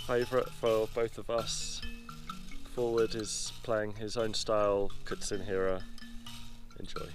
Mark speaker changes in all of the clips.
Speaker 1: favourite for both of us. Forward is playing his own style, Kutsinhira. Enjoy.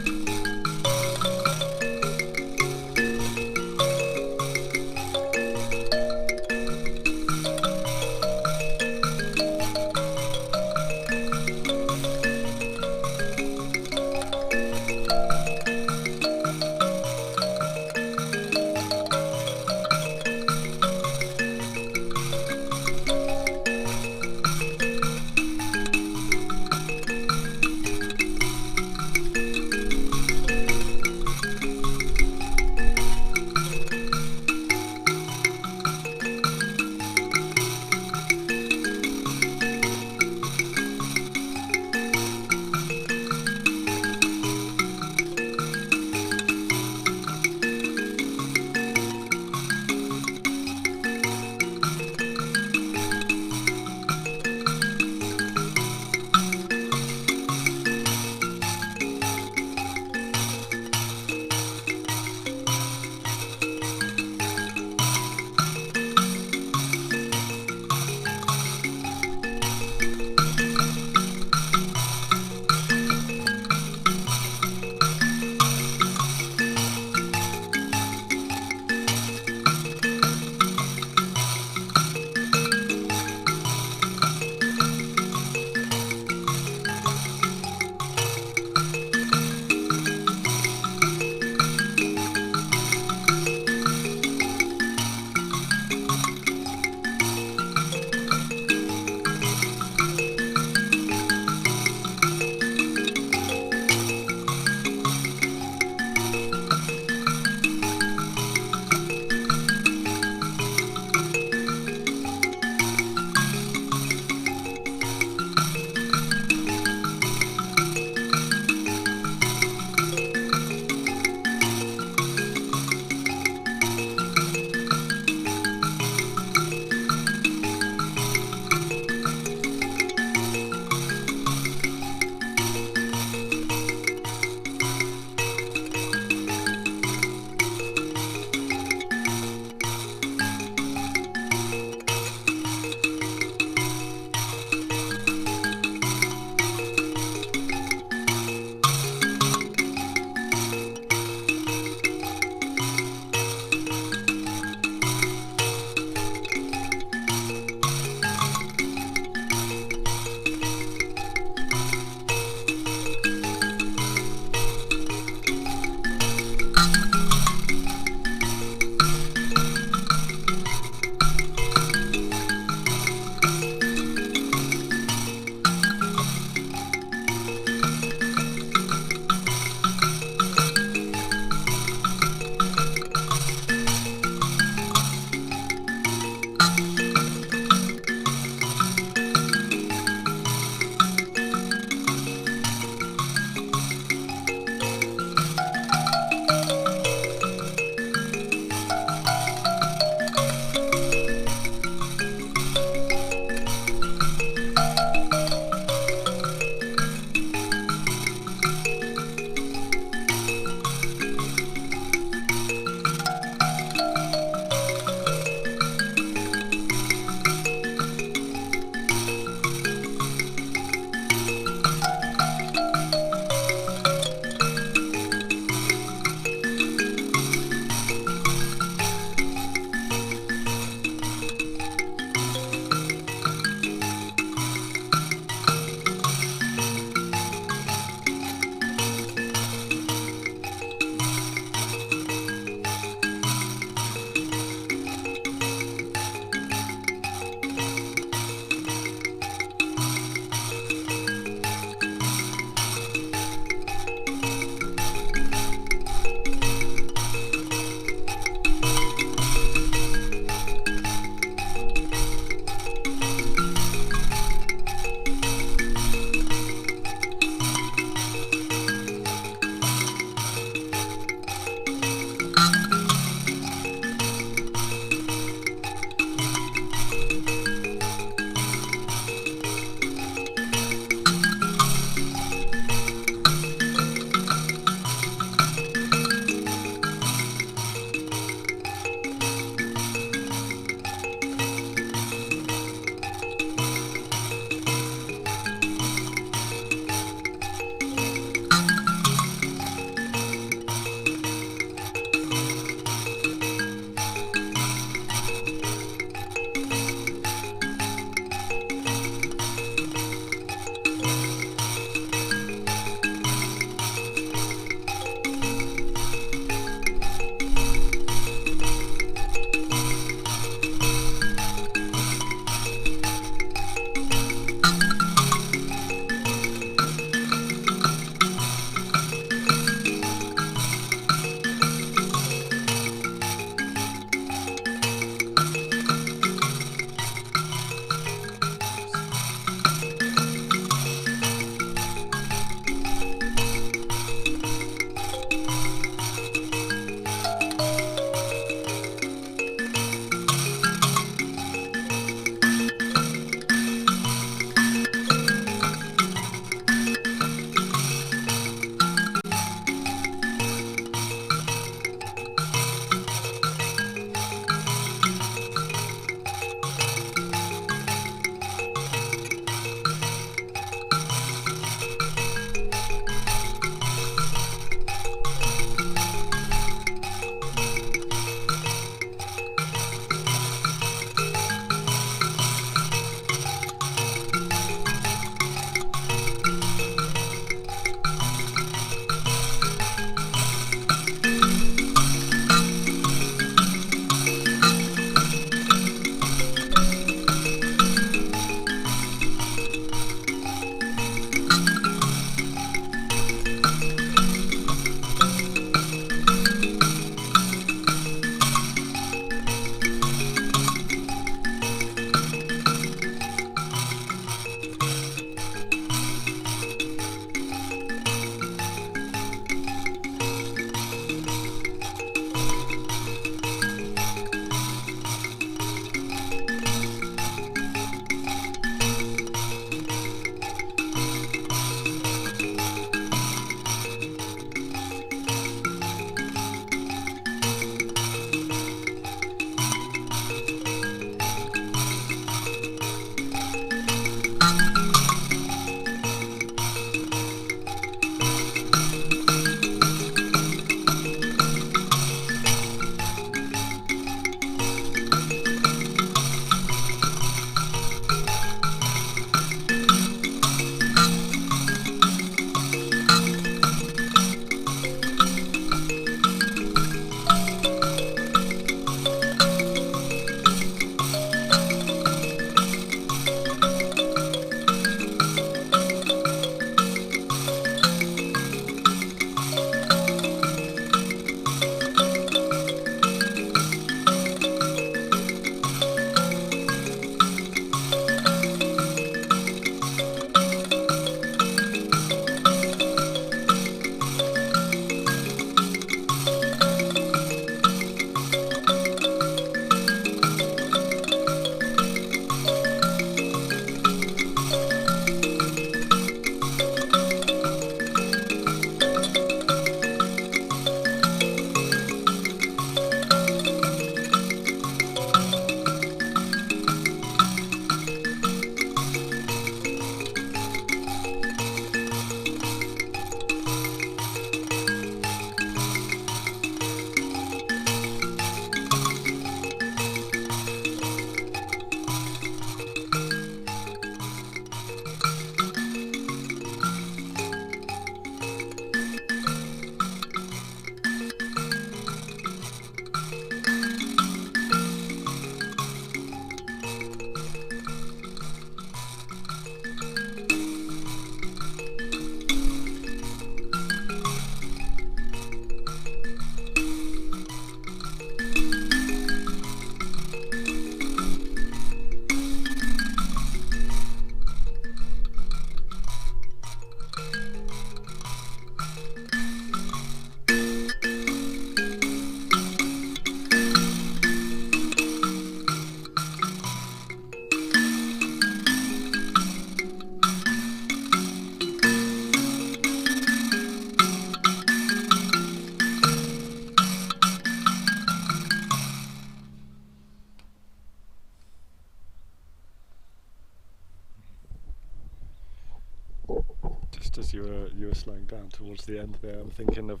Speaker 1: just as you were slowing down towards the end there, I'm thinking of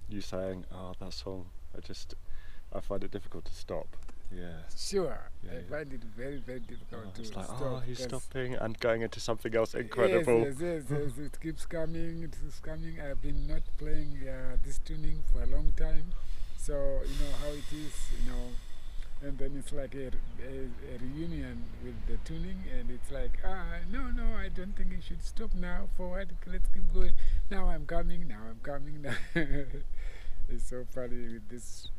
Speaker 1: you saying, "Oh, that song." I find it difficult to stop. Yeah.
Speaker 2: Sure.
Speaker 1: Yeah,
Speaker 2: I find it very, very difficult to
Speaker 1: it's like,
Speaker 2: stop.
Speaker 1: oh, he's stopping and going into something else incredible.
Speaker 2: Yes. It keeps coming. It keeps coming. I've been not playing this tuning for a long time, so you know how it is. You know. And then it's like a reunion with the tuning, and it's like, no, I don't think you should stop now. Forward, let's keep going. Now I'm coming. Now. It's so funny with this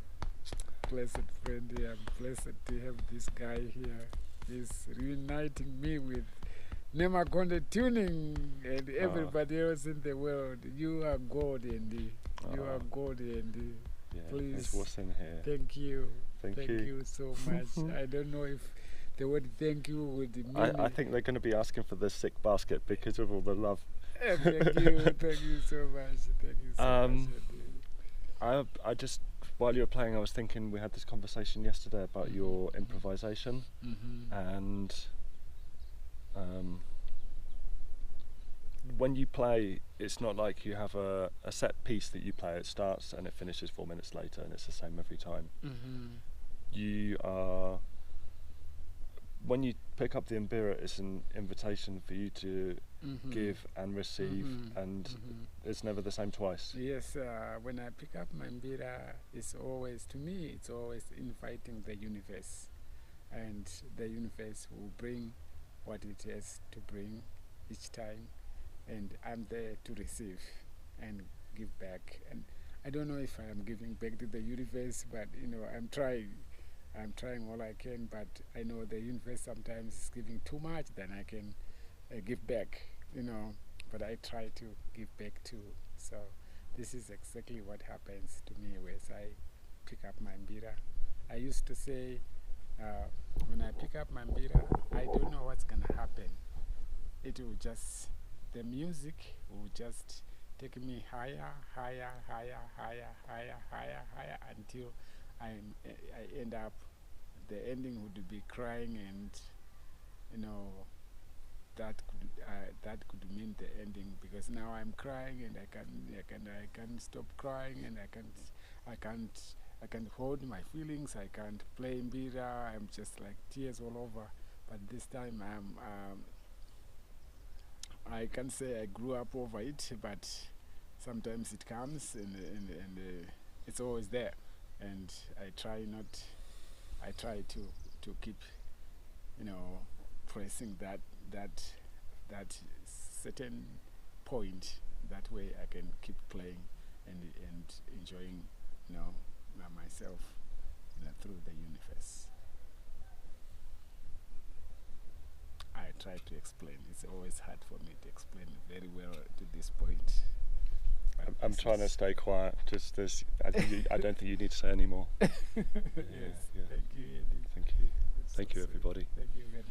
Speaker 2: blessed friend here. I'm blessed to have this guy here. He's reuniting me with Nemakonde tuning and everybody else in the world. You are God, Andy. You are God, Andy.
Speaker 1: Yeah,
Speaker 2: please.
Speaker 1: It's what's in here.
Speaker 2: Thank you.
Speaker 1: Thank
Speaker 2: you so much. I don't know if the word thank you would mean.
Speaker 1: I think they're going to be asking for the sick basket because of all the love.
Speaker 2: Thank you so much. Thank you so much.
Speaker 1: I just, while you were playing, I was thinking we had this conversation yesterday about your improvisation, and when you play, it's not like you have a set piece that you play. It starts and it finishes 4 minutes later, and it's the same every time. You are, when you pick up the Mbira, it's an invitation for you to give and receive, and it's never the same twice.
Speaker 2: Yes, when I pick up my Mbira, it's always, to me, it's always inviting the universe, and the universe will bring what it has to bring each time, and I'm there to receive and give back. And I don't know if I am giving back to the universe, but you know, I'm trying all I can, but I know the universe sometimes is giving too much than I can give back, you know, but I try to give back too. So this is exactly what happens to me as I pick up my Mbira. I used to say, when I pick up my Mbira, I don't know what's going to happen. It will just, the music will just take me higher until I end up, the ending would be crying, and you know, that could mean the ending, because now I'm crying and I can't stop crying, and I can't hold my feelings. I can't play Mbira. I'm just like tears all over. But this time I can't say I grew up over it, but sometimes it comes and it's always there. And I try to keep, you know, pressing that certain point. That way I can keep playing and enjoying, you know, myself, you know, through the universe. I try to explain. It's always hard for me to explain very well to this point.
Speaker 1: I'm trying to stay quiet. Just this. I don't think you need to say any more.
Speaker 2: Yes.
Speaker 1: Yeah.
Speaker 2: Thank you, Eddie.
Speaker 1: Thank you. Thank you, everybody.
Speaker 2: Thank you very much.